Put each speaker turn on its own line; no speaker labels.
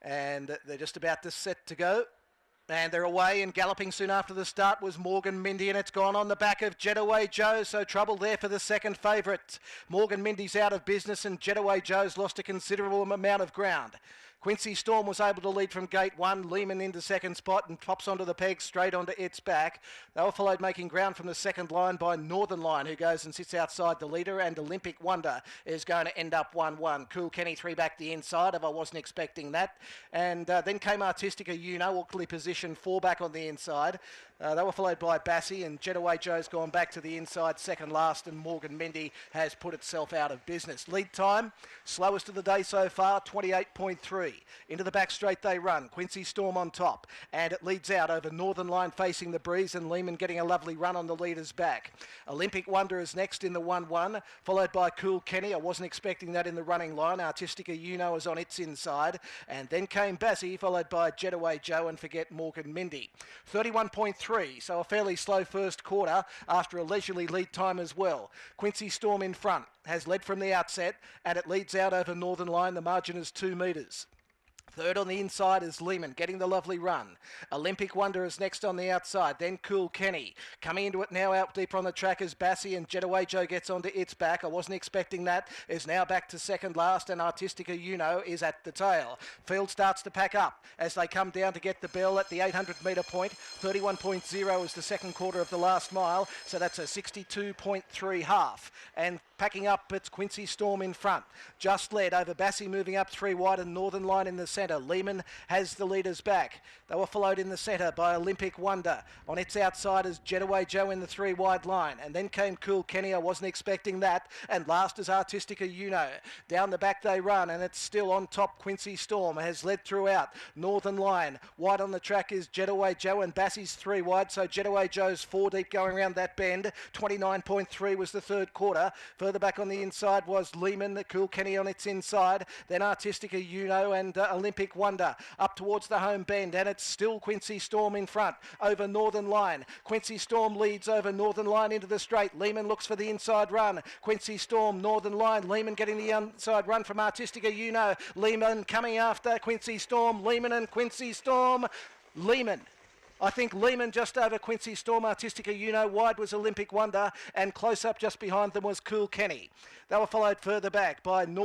And they're just about to set to go. And they're away, and galloping soon after the start was Morgan Mindy, and it's gone on the back of Jetaway Joe, so trouble there for the second favourite. Morgan Mindy's out of business, and Jetaway Joe's lost a considerable amount of ground. Quincy Storm was able to lead from gate one. Lehman into second spot and pops onto the peg straight onto its back. They were followed making ground from the second line by Northern Line, who goes and sits outside the leader, and Olympic Wonder is going to end up 1-1. Cool Kenny 3 back the inside, if I wasn't expecting that. And then came Artistica Uno, awkwardly positioned 4 back on the inside. They were followed by Bassie, and Jetaway Joe's gone back to the inside second last, and Morgan Mindy has put itself out of business. Lead time, slowest of the day so far, 28.3. Into the back straight they run. Quincy Storm on top, and it leads out over Northern Line facing the breeze, and Lehman getting a lovely run on the leader's back. Olympic Wonder is next in the 1-1, followed by Cool Kenny. I wasn't expecting that in the running line. Artistica Uno is on its inside, and then came Bassie, followed by Jetaway Joe, and forget Morgan Mindy. 31.3, so a fairly slow first quarter after a leisurely lead time as well. Quincy Storm in front, has led from the outset, and it leads out over Northern Line. The margin is 2 metres. Third on the inside is Lehman, getting the lovely run. Olympic Wonder is next on the outside, then Cool Kenny. Coming into it now out deeper on the track is Bassie, and Jetaway Joe gets onto its back. I wasn't expecting that. Is now back to second last, and Artistica Uno is at the tail. Field starts to pack up as they come down to get the bell at the 800 metre point. 31.0 is the second quarter of the last mile, so that's a 62.3 half. And packing up, it's Quincy Storm in front. Just led over Bassie, moving up 3 wide, and Northern Line in the centre. Lehman has the leaders back. They were followed in the centre by Olympic Wonder. On its outside is Jetaway Joe in the 3 wide line. And then came Cool Kenny. I wasn't expecting that. And last is Artistica Uno. Down the back they run, and it's still on top. Quincy Storm has led throughout. Northern Line. Wide on the track is Jetaway Joe, and Bassie's 3 wide. So Jetaway Joe's 4 deep going around that bend. 29.3 was the third quarter. Further back on the inside was Lehman, the Cool Kenny on its inside. Then Artistica Uno and Olympic Wonder up towards the home bend, and it's still Quincy Storm in front over Northern Line. Quincy Storm leads over Northern Line into the straight. Lehman looks for the inside run. Quincy Storm, Northern Line. Lehman getting the inside run from Artistica Uno. Lehman coming after Quincy Storm. Lehman and Quincy Storm. Lehman. I think Lehman just over Quincy Storm. Artistica Uno. Wide was Olympic Wonder, and close up just behind them was Cool Kenny. They were followed further back by Northern